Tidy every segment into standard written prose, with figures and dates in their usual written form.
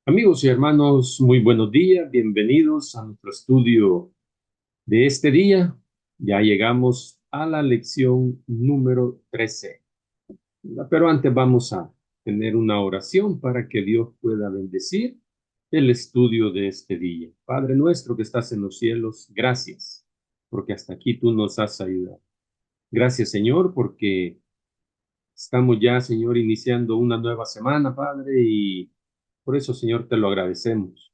Amigos y hermanos, muy buenos días, bienvenidos a nuestro estudio de este día. Ya llegamos a la lección número 13. Pero antes vamos a tener una oración para que Dios pueda bendecir el estudio de este día. Padre nuestro que estás en los cielos, gracias, porque hasta aquí tú nos has ayudado. Gracias, Señor, porque estamos ya, Señor, iniciando una nueva semana, Padre, y por eso, Señor, te lo agradecemos.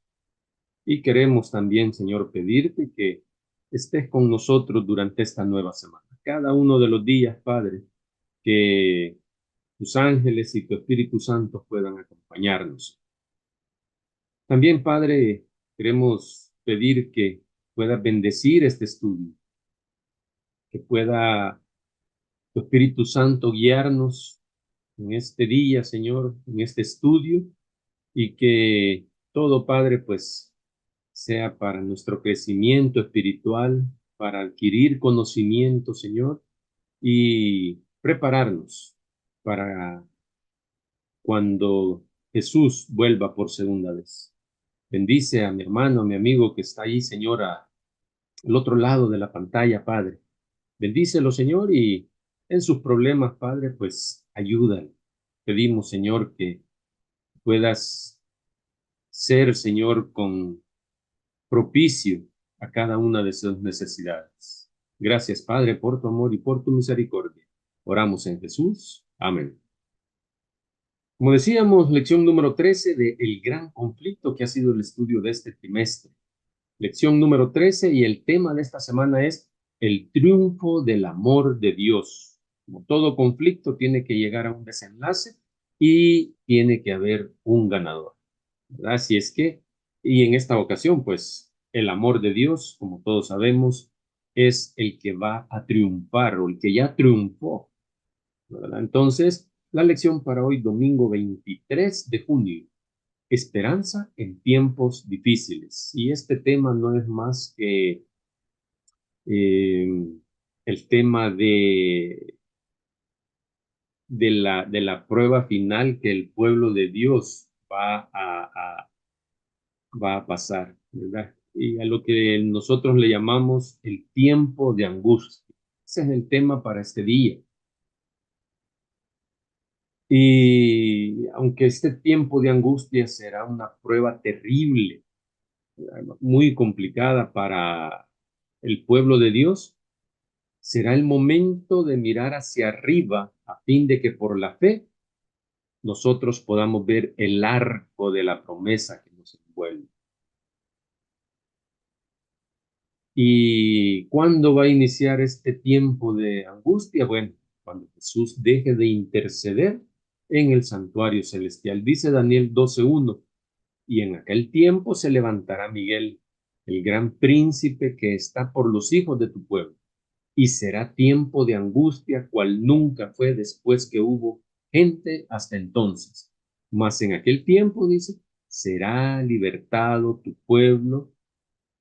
Y queremos también, Señor, pedirte que estés con nosotros durante esta nueva semana. Cada uno de los días, Padre, que tus ángeles y tu Espíritu Santo puedan acompañarnos. También, Padre, queremos pedir que puedas bendecir este estudio, que pueda tu Espíritu Santo guiarnos en este día, Señor, en este estudio, y que todo, Padre, pues sea para nuestro crecimiento espiritual, para adquirir conocimiento, Señor, y prepararnos para cuando Jesús vuelva por segunda vez. Bendice a mi hermano, a mi amigo que está ahí, Señor, al otro lado de la pantalla, Padre. Bendícelo, Señor, y en sus problemas, Padre, pues ayúdale. Pedimos, Señor, que puedas ser, Señor, con propicio a cada una de sus necesidades. Gracias, Padre, por tu amor y por tu misericordia. Oramos en Jesús. Amén. Como decíamos, lección número 13 de El gran conflicto que ha sido el estudio de este trimestre. Lección número 13 y el tema de esta semana es el triunfo del amor de Dios. Como todo conflicto tiene que llegar a un desenlace y tiene que haber un ganador, ¿verdad? Así es que, y en esta ocasión, pues, el amor de Dios, como todos sabemos, es el que va a triunfar o el que ya triunfó, ¿verdad? Entonces, la lección para hoy, domingo 23 de junio, esperanza en tiempos difíciles. Y este tema no es más que eh, el tema de la prueba final que el pueblo de Dios va a pasar, ¿verdad? Y a lo que nosotros le llamamos el tiempo de angustia. Ese es el tema para este día. Y aunque este tiempo de angustia será una prueba terrible, ¿verdad? Muy complicada para el pueblo de Dios, será el momento de mirar hacia arriba a fin de que por la fe nosotros podamos ver el arco de la promesa que nos envuelve. ¿Y cuándo va a iniciar este tiempo de angustia? Bueno, cuando Jesús deje de interceder en el santuario celestial. Dice Daniel 12:1, y en aquel tiempo se levantará Miguel, el gran príncipe que está por los hijos de tu pueblo, y será tiempo de angustia cual nunca fue después que hubo gente hasta entonces. Mas en aquel tiempo, dice, será libertado tu pueblo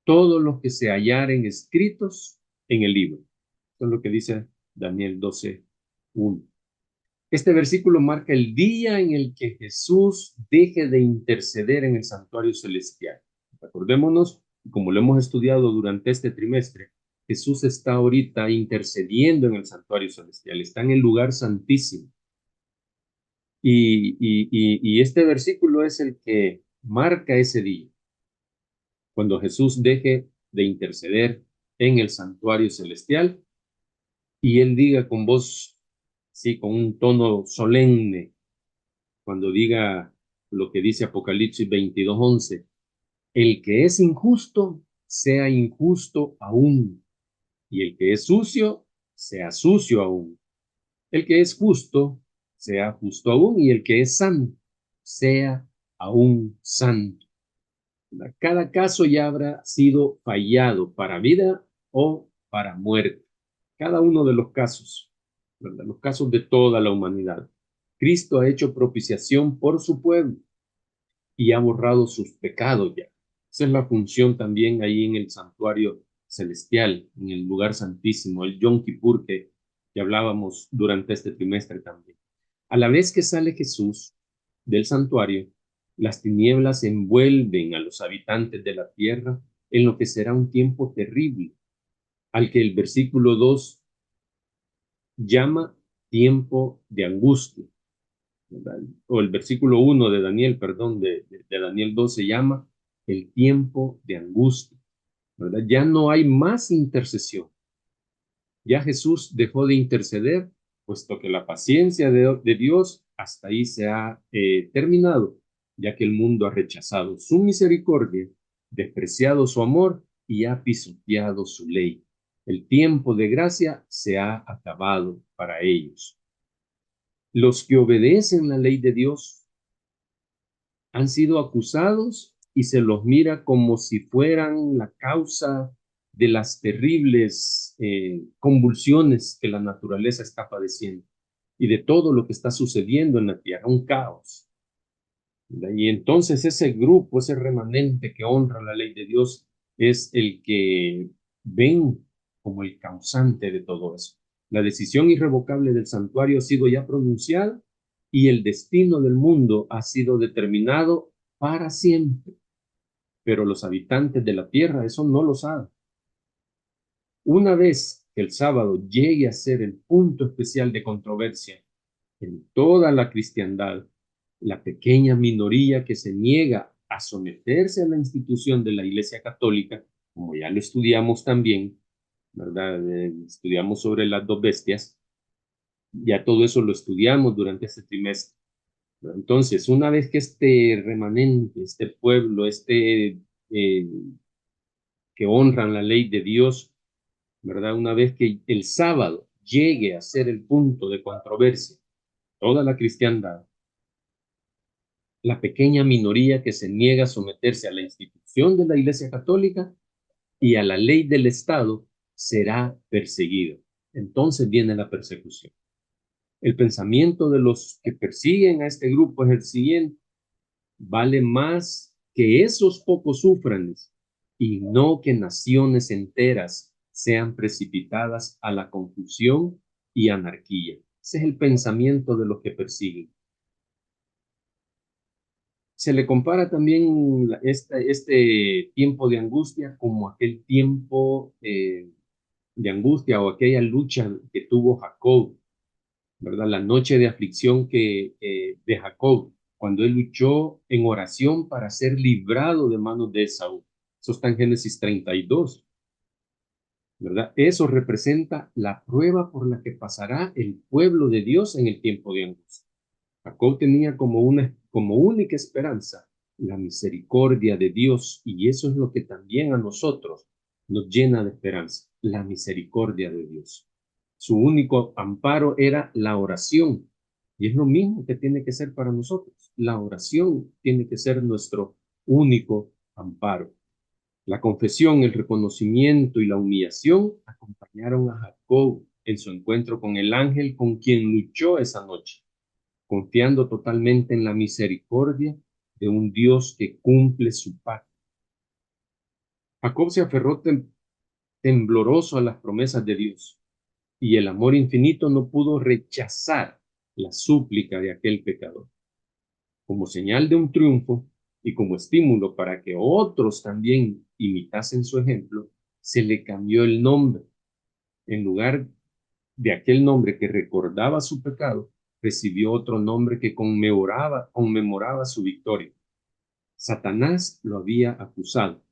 todos los que se hallaren escritos en el libro. Eso es lo que dice Daniel 12:1. Este versículo marca el día en el que Jesús deje de interceder en el santuario celestial. Recordémonos, como lo hemos estudiado durante este trimestre, Jesús está ahorita intercediendo en el santuario celestial, está en el lugar santísimo. Y este versículo es el que marca ese día cuando Jesús deje de interceder en el santuario celestial y él diga con voz, sí, con un tono solemne, cuando diga lo que dice Apocalipsis 22:11, el que es injusto, sea injusto aún, y el que es sucio, sea sucio aún. El que es justo, sea justo aún, y el que es santo, sea aún santo. Cada caso ya habrá sido fallado para vida o para muerte. Cada uno de los casos, ¿verdad? Los casos de toda la humanidad. Cristo ha hecho propiciación por su pueblo y ha borrado sus pecados ya. Esa es la función también ahí en el santuario celestial, en el lugar santísimo, el Yom Kippur que hablábamos durante este trimestre también. A la vez que sale Jesús del santuario, Las tinieblas envuelven a los habitantes de la tierra en lo que será un tiempo terrible, al que el versículo 2 llama tiempo de angustia, ¿verdad? O el versículo 1 de Daniel, perdón, de Daniel 2 se llama el tiempo de angustia, ¿verdad? Ya no hay más intercesión. Ya Jesús dejó de interceder, puesto que la paciencia de Dios hasta ahí se ha terminado, ya que el mundo ha rechazado su misericordia, despreciado su amor y ha pisoteado su ley. El tiempo de gracia se ha acabado para ellos. Los que obedecen la ley de Dios han sido acusados y se los mira como si fueran la causa de las terribles convulsiones que la naturaleza está padeciendo y de todo lo que está sucediendo en la tierra, un caos. Y entonces ese grupo, ese remanente que honra la ley de Dios, es el que ven como el causante de todo eso. La decisión irrevocable del santuario ha sido ya pronunciada y el destino del mundo ha sido determinado para siempre. Pero los habitantes de la tierra eso no lo saben. Una vez que el sábado llegue a ser el punto especial de controversia en toda la cristiandad, la pequeña minoría que se niega a someterse a la institución de la Iglesia Católica, como ya lo estudiamos también, ¿verdad? Estudiamos sobre las dos bestias, ya todo eso lo estudiamos durante este trimestre. Entonces, una vez que este remanente, este pueblo, que honran la ley de Dios, ¿verdad? Una vez que el sábado llegue a ser el punto de controversia, toda la cristiandad, la pequeña minoría que se niega a someterse a la institución de la Iglesia Católica y a la ley del Estado será perseguida. Entonces viene la persecución. El pensamiento de los que persiguen a este grupo es el siguiente: vale más que esos pocos sufran y no que naciones enteras sean precipitadas a la confusión y anarquía. Ese es el pensamiento de los que persiguen. Se le compara también este tiempo de angustia como aquel tiempo de angustia o aquella lucha que tuvo Jacob, ¿verdad? La noche de aflicción de Jacob, cuando él luchó en oración para ser librado de manos de Esaú. Eso está en Génesis 32, ¿verdad? Eso representa la prueba por la que pasará el pueblo de Dios en el tiempo de angustia. Jacob tenía como única esperanza la misericordia de Dios, y eso es lo que también a nosotros nos llena de esperanza, la misericordia de Dios. Su único amparo era la oración, y es lo mismo que tiene que ser para nosotros. La oración tiene que ser nuestro único amparo. La confesión, el reconocimiento y la humillación acompañaron a Jacob en su encuentro con el ángel con quien luchó esa noche, confiando totalmente en la misericordia de un Dios que cumple su pacto. Jacob se aferró tembloroso a las promesas de Dios, y el amor infinito no pudo rechazar la súplica de aquel pecador. Como señal de un triunfo y como estímulo para que otros también imitasen su ejemplo, se le cambió el nombre. En lugar de aquel nombre que recordaba su pecado, recibió otro nombre que conmemoraba su victoria. Satanás lo había acusado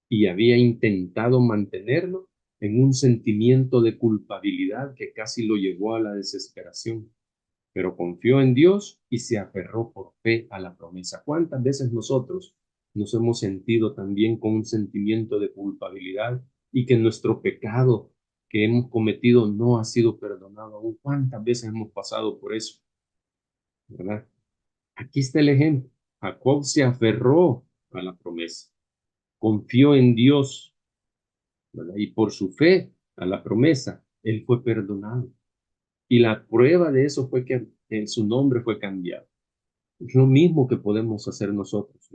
y había intentado mantenerlo en un sentimiento de culpabilidad que casi lo llevó a la desesperación, pero confió en Dios y se aferró por fe a la promesa. ¿Cuántas veces nosotros nos hemos sentido también con un sentimiento de culpabilidad y que nuestro pecado que hemos cometido no ha sido perdonado aún? ¿Cuántas veces hemos pasado por eso? ¿Verdad? Aquí está el ejemplo. Jacob se aferró a la promesa, confió en Dios, ¿verdad? Y por su fe a la promesa, él fue perdonado. Y la prueba de eso fue que su nombre fue cambiado. Es lo mismo que podemos hacer nosotros,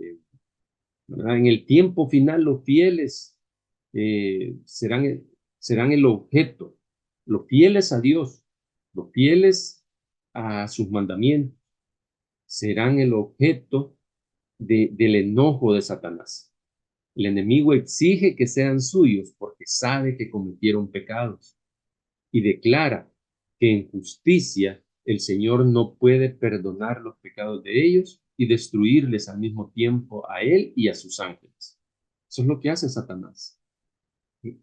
¿verdad? En el tiempo final, los fieles serán el objeto, los fieles a Dios, los fieles a sus mandamientos, serán el objeto del enojo de Satanás. El enemigo exige que sean suyos porque sabe que cometieron pecados y declara que en justicia el Señor no puede perdonar los pecados de ellos y destruirles al mismo tiempo a él y a sus ángeles. Eso es lo que hace Satanás.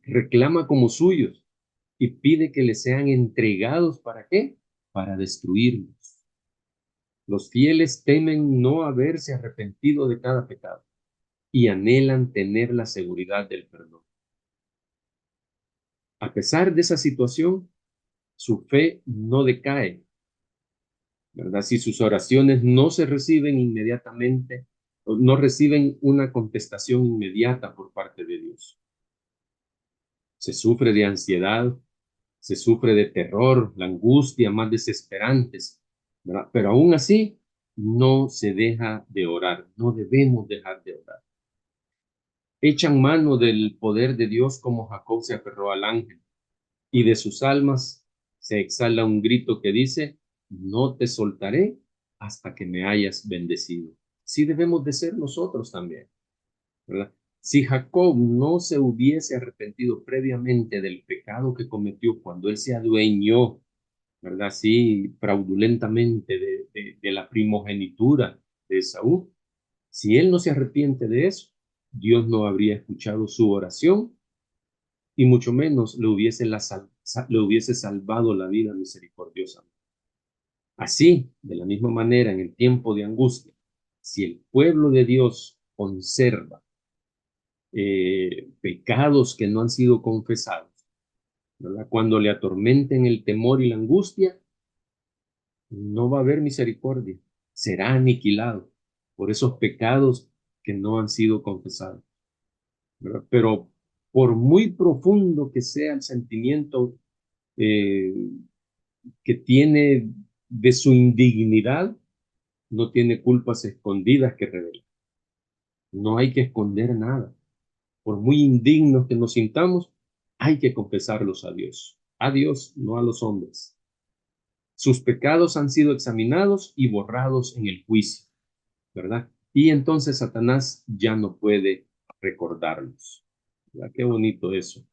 Reclama como suyos y pide que les sean entregados. ¿Para qué? Para destruirlos. Los fieles temen no haberse arrepentido de cada pecado y anhelan tener la seguridad del perdón. A pesar de esa situación, su fe no decae, ¿verdad? Si sus oraciones no se reciben inmediatamente, no reciben una contestación inmediata por parte de Dios. Se sufre de ansiedad, se sufre de terror, la angustia más desesperantes, ¿verdad? Pero aún así, no se deja de orar, no debemos dejar de orar. Echan mano del poder de Dios como Jacob se aferró al ángel, y de sus almas se exhala un grito que dice, no te soltaré hasta que me hayas bendecido. Sí debemos de ser nosotros también, ¿verdad? Si Jacob no se hubiese arrepentido previamente del pecado que cometió cuando él se adueñó, ¿verdad? Sí, fraudulentamente de la primogenitura de Esaú, si él no se arrepiente de eso, Dios no habría escuchado su oración y mucho menos le hubiese salvado la vida misericordiosamente. Así, de la misma manera, en el tiempo de angustia, si el pueblo de Dios conserva pecados que no han sido confesados, ¿verdad? Cuando le atormenten el temor y la angustia, no va a haber misericordia, será aniquilado por esos pecados que no han sido confesados, ¿verdad? Pero por muy profundo que sea el sentimiento eh, que tiene de su indignidad, no tiene culpas escondidas que revelar. No hay que esconder nada. Por muy indignos que nos sintamos, hay que confesarlos a Dios, no a los hombres. Sus pecados han sido examinados y borrados en el juicio, ¿verdad? Y entonces Satanás ya no puede recordarlos. ¿Verdad? Qué bonito eso.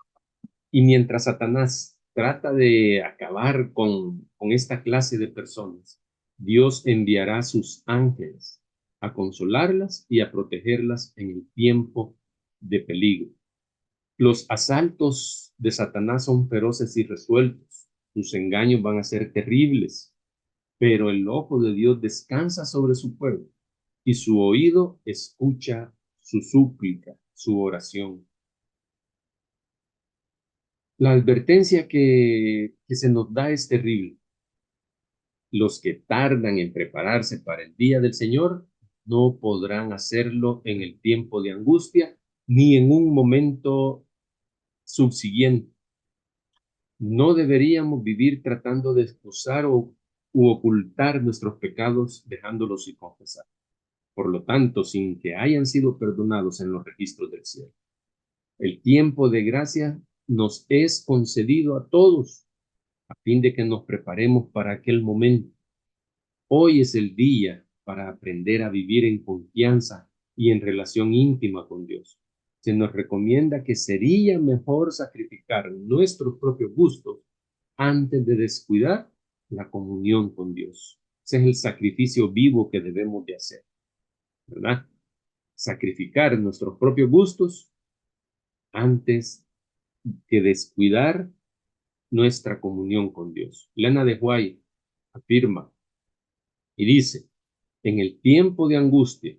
Y mientras Satanás trata de acabar con esta clase de personas, Dios enviará a sus ángeles a consolarlas y a protegerlas en el tiempo de peligro. Los asaltos de Satanás son feroces y resueltos. Sus engaños van a ser terribles, pero el ojo de Dios descansa sobre su pueblo y su oído escucha su súplica, su oración. La advertencia que se nos da es terrible. Los que tardan en prepararse para el día del Señor no podrán hacerlo en el tiempo de angustia ni en un momento subsiguiente. No deberíamos vivir tratando de excusar u ocultar nuestros pecados dejándolos sin confesar. Por lo tanto, sin que hayan sido perdonados en los registros del cielo. El tiempo de gracia nos es concedido a todos a fin de que nos preparemos para aquel momento. Hoy es el día para aprender a vivir en confianza y en relación íntima con Dios. Se nos recomienda que sería mejor sacrificar nuestros propios gustos antes de descuidar la comunión con Dios. Ese es el sacrificio vivo que debemos de hacer, ¿verdad? Sacrificar nuestros propios gustos antes que descuidar nuestra comunión con Dios. Elena de White afirma y dice, en el tiempo de angustia,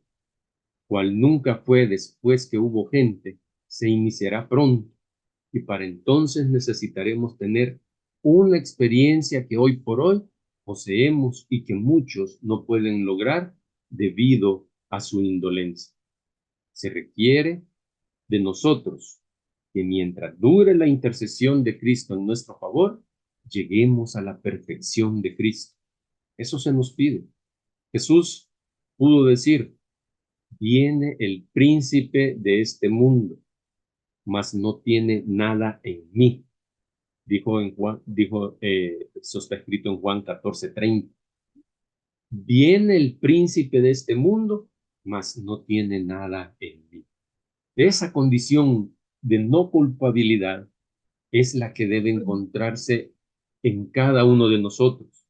cual nunca fue después que hubo gente, se iniciará pronto y para entonces necesitaremos tener una experiencia que hoy por hoy poseemos y que muchos no pueden lograr debido a su indolencia. Se requiere de nosotros que mientras dure la intercesión de Cristo en nuestro favor, lleguemos a la perfección de Cristo. Eso se nos pide. Jesús pudo decir, viene el príncipe de este mundo, mas no tiene nada en mí. Eso está escrito en Juan 14:30. Viene el príncipe de este mundo, mas no tiene nada en mí. Esa condición de no culpabilidad es la que debe encontrarse en cada uno de nosotros,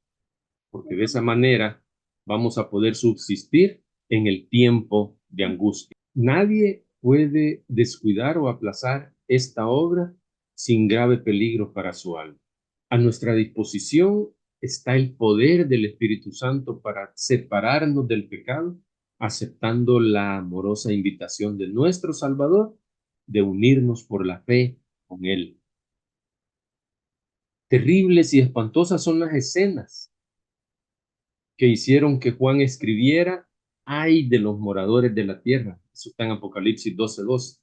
porque de esa manera vamos a poder subsistir en el tiempo de angustia. Nadie puede descuidar o aplazar esta obra sin grave peligro para su alma. A nuestra disposición está el poder del Espíritu Santo para separarnos del pecado, aceptando la amorosa invitación de nuestro Salvador de unirnos por la fe con Él. Terribles y espantosas son las escenas que hicieron que Juan escribiera: ay de los moradores de la tierra. Eso está en Apocalipsis 12:2.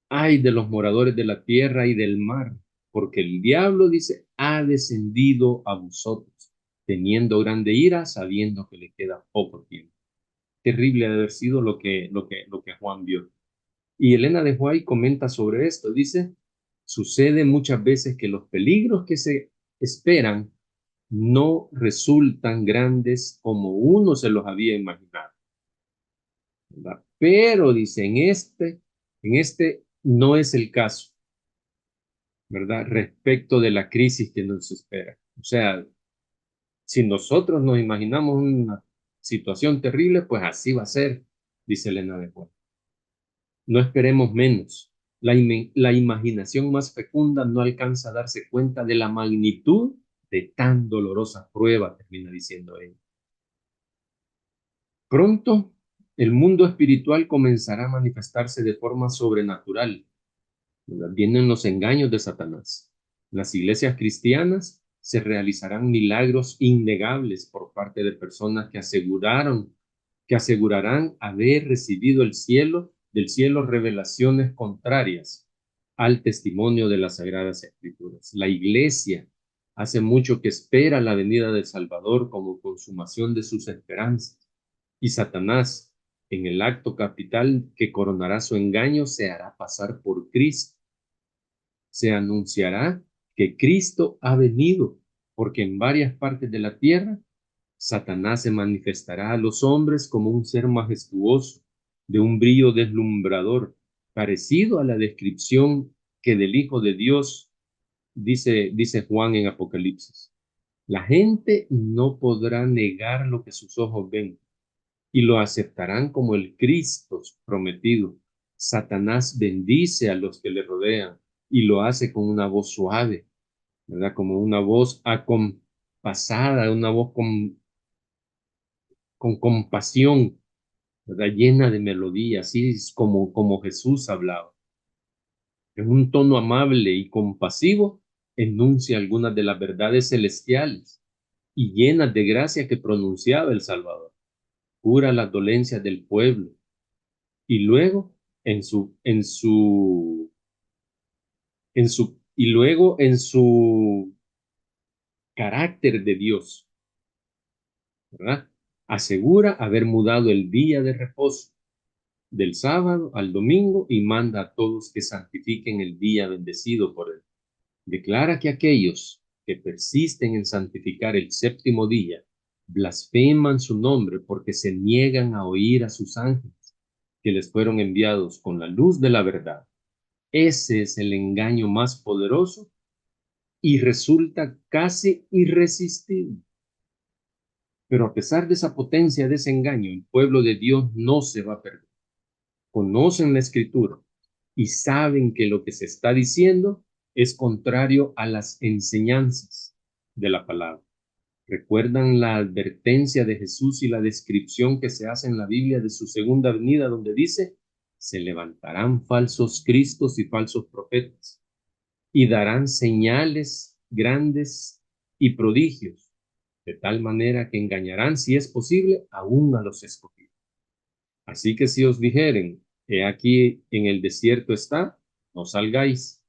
Ay de los moradores de la tierra y del mar, porque el diablo, dice, ha descendido a vosotros, teniendo grande ira, sabiendo que le queda poco tiempo. Terrible de haber sido lo que Juan vio. Y Elena de White comenta sobre esto, dice: sucede muchas veces que los peligros que se esperan no resultan grandes como uno se los había imaginado, ¿verdad? Pero dice, en este no es el caso, ¿verdad? Respecto de la crisis que nos espera. O sea, si nosotros nos imaginamos una situación terrible, pues así va a ser, dice Elena de White. No esperemos menos. La imaginación más fecunda no alcanza a darse cuenta de la magnitud de tan dolorosa prueba, termina diciendo ella. Pronto, el mundo espiritual comenzará a manifestarse de forma sobrenatural. Vienen los engaños de Satanás. En las iglesias cristianas se realizarán milagros innegables por parte de personas que asegurarán haber recibido del cielo revelaciones contrarias al testimonio de las Sagradas Escrituras. La iglesia hace mucho que espera la venida del Salvador como consumación de sus esperanzas. Y Satanás, en el acto capital que coronará su engaño, se hará pasar por Cristo. Se anunciará que Cristo ha venido, porque en varias partes de la tierra Satanás se manifestará a los hombres como un ser majestuoso, de un brillo deslumbrador, parecido a la descripción que del Hijo de Dios dice Juan en Apocalipsis. La gente no podrá negar lo que sus ojos ven y lo aceptarán como el Cristo prometido. Satanás bendice a los que le rodean y lo hace con una voz suave, ¿verdad? Como una voz acompasada, una voz con compasión, ¿verdad? Llena de melodía, así es como Jesús hablaba. En un tono amable y compasivo, enuncia algunas de las verdades celestiales y llenas de gracia que pronunciaba el Salvador. Cura las dolencias del pueblo y luego en su carácter de Dios, ¿verdad? Asegura haber mudado el día de reposo del sábado al domingo y manda a todos que santifiquen el día bendecido por él. Declara que aquellos que persisten en santificar el séptimo día blasfeman su nombre porque se niegan a oír a sus ángeles que les fueron enviados con la luz de la verdad. Ese es el engaño más poderoso y resulta casi irresistible. Pero a pesar de esa potencia de ese engaño, el pueblo de Dios no se va a perder. Conocen la escritura y saben que lo que se está diciendo es contrario a las enseñanzas de la palabra. ¿Recuerdan la advertencia de Jesús y la descripción que se hace en la Biblia de su segunda venida, donde dice: se levantarán falsos cristos y falsos profetas y darán señales grandes y prodigios, de tal manera que engañarán, si es posible, aún a los escogidos? Así que si os dijeren: he aquí en el desierto está, no salgáis.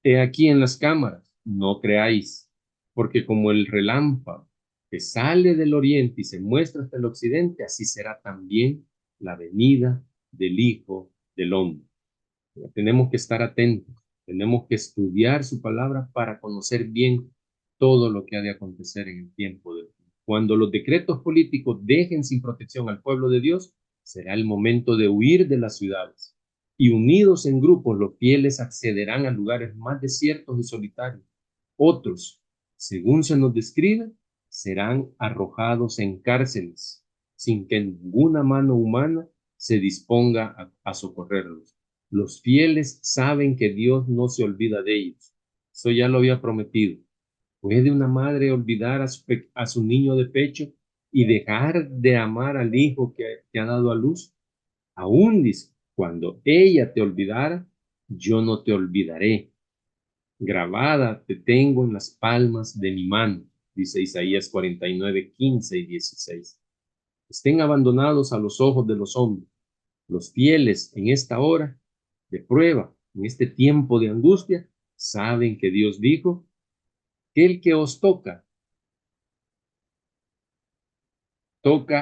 He aquí en las cámaras, no creáis, porque como el relámpago que sale del oriente y se muestra hasta el occidente, así será también la venida del Hijo del Hombre. Tenemos que estar atentos, tenemos que estudiar su palabra para conocer bien todo lo que ha de acontecer en el tiempo del fin. Cuando los decretos políticos dejen sin protección al pueblo de Dios, será el momento de huir de las ciudades. Y unidos en grupos, los fieles accederán a lugares más desiertos y solitarios. Otros, según se nos describe, serán arrojados en cárceles, sin que ninguna mano humana se disponga a socorrerlos. Los fieles saben que Dios no se olvida de ellos. Eso ya lo había prometido. ¿Puede una madre olvidar a su niño de pecho y dejar de amar al hijo que ha dado a luz? Aún dice, cuando ella te olvidara, yo no te olvidaré. Grabada te tengo en las palmas de mi mano, dice Isaías 49, 15 y 16. Estén abandonados a los ojos de los hombres. Los fieles en esta hora de prueba, en este tiempo de angustia, saben que Dios dijo que el que os toca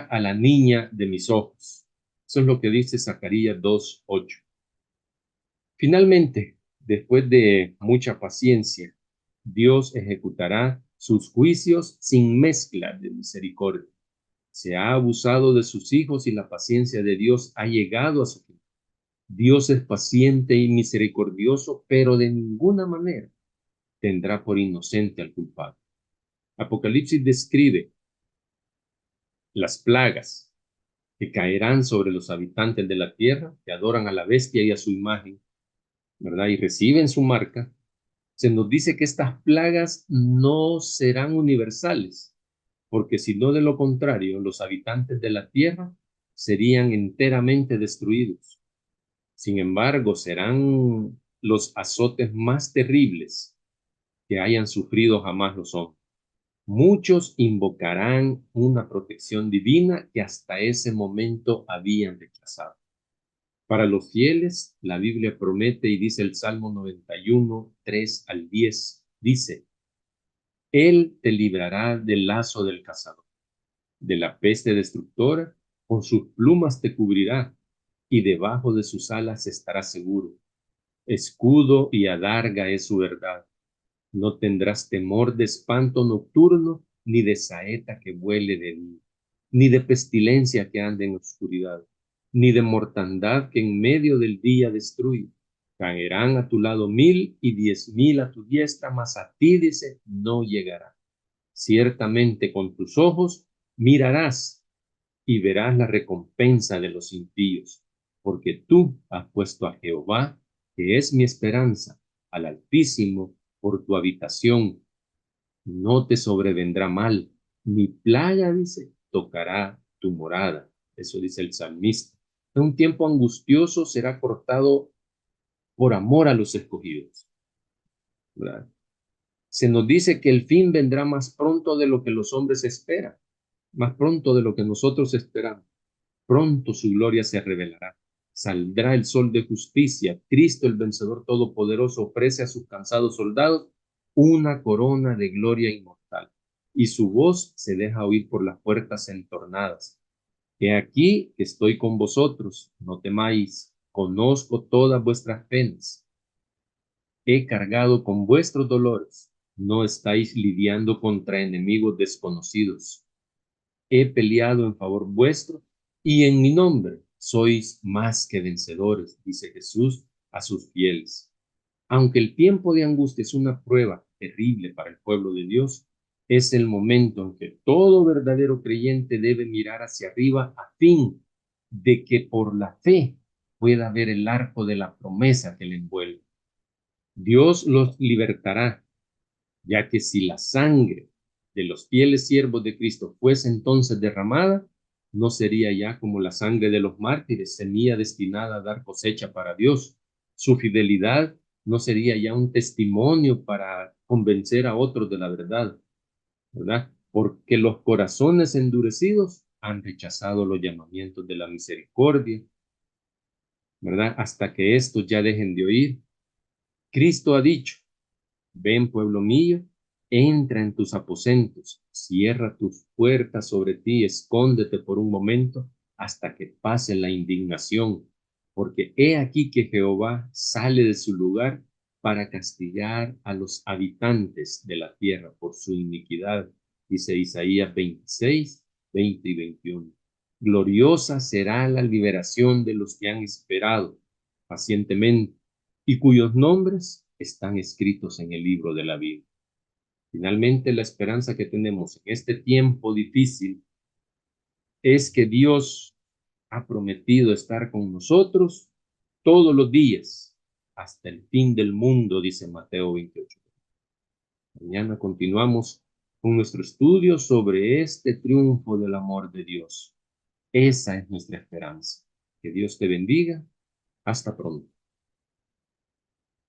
a la niña de mis ojos. Eso es lo que dice Zacarías 2:8. Finalmente, después de mucha paciencia, Dios ejecutará sus juicios sin mezcla de misericordia. Se ha abusado de sus hijos y la paciencia de Dios ha llegado a su fin. Dios es paciente y misericordioso, pero de ninguna manera tendrá por inocente al culpable. Apocalipsis describe las plagas que caerán sobre los habitantes de la tierra, que adoran a la bestia y a su imagen, ¿verdad? Y reciben su marca. Se nos dice que estas plagas no serán universales, porque si no de lo contrario, los habitantes de la tierra serían enteramente destruidos. Sin embargo, serán los azotes más terribles que hayan sufrido jamás los hombres. Muchos invocarán una protección divina que hasta ese momento habían rechazado. Para los fieles, la Biblia promete y dice el Salmo 91, 3 al 10, dice, Él te librará del lazo del cazador, de la peste destructora, con sus plumas te cubrirá, y debajo de sus alas estarás seguro. Escudo y adarga es su verdad. No tendrás temor de espanto nocturno, ni de saeta que vuele de día, ni de pestilencia que ande en oscuridad, ni de mortandad que en medio del día destruye. Caerán a tu lado 1000 y 10,000 a tu diestra, mas a ti, dice, no llegará. Ciertamente con tus ojos mirarás y verás la recompensa de los impíos, porque tú has puesto a Jehová, que es mi esperanza, al Altísimo, por tu habitación. No te sobrevendrá mal, ni plaga, dice, tocará tu morada. Eso dice el salmista. En un tiempo angustioso será cortado por amor a los escogidos, ¿verdad? Se nos dice que el fin vendrá más pronto de lo que los hombres esperan, más pronto de lo que nosotros esperamos. Pronto su gloria se revelará. Saldrá el sol de justicia. Cristo, el vencedor todopoderoso, ofrece a sus cansados soldados una corona de gloria inmortal. Y su voz se deja oír por las puertas entornadas. He aquí que estoy con vosotros, no temáis, conozco todas vuestras penas. He cargado con vuestros dolores, no estáis lidiando contra enemigos desconocidos. He peleado en favor vuestro y en mi nombre sois más que vencedores, dice Jesús a sus fieles. Aunque el tiempo de angustia es una prueba terrible para el pueblo de Dios, es el momento en que todo verdadero creyente debe mirar hacia arriba a fin de que por la fe pueda ver el arco de la promesa que le envuelve. Dios los libertará, ya que si la sangre de los fieles siervos de Cristo fuese entonces derramada, no sería ya como la sangre de los mártires, semilla destinada a dar cosecha para Dios. Su fidelidad no sería ya un testimonio para convencer a otros de la verdad, ¿verdad? Porque los corazones endurecidos han rechazado los llamamientos de la misericordia, ¿verdad? Hasta que estos ya dejen de oír. Cristo ha dicho, ven, pueblo mío, entra en tus aposentos, cierra tus puertas sobre ti, escóndete por un momento hasta que pase la indignación, porque he aquí que Jehová sale de su lugar para castigar a los habitantes de la tierra por su iniquidad. Dice Isaías 26, 20 y 21. Gloriosa será la liberación de los que han esperado pacientemente y cuyos nombres están escritos en el libro de la vida. Finalmente, la esperanza que tenemos en este tiempo difícil es que Dios ha prometido estar con nosotros todos los días hasta el fin del mundo, dice Mateo 28. Mañana continuamos con nuestro estudio sobre este triunfo del amor de Dios. Esa es nuestra esperanza. Que Dios te bendiga. Hasta pronto.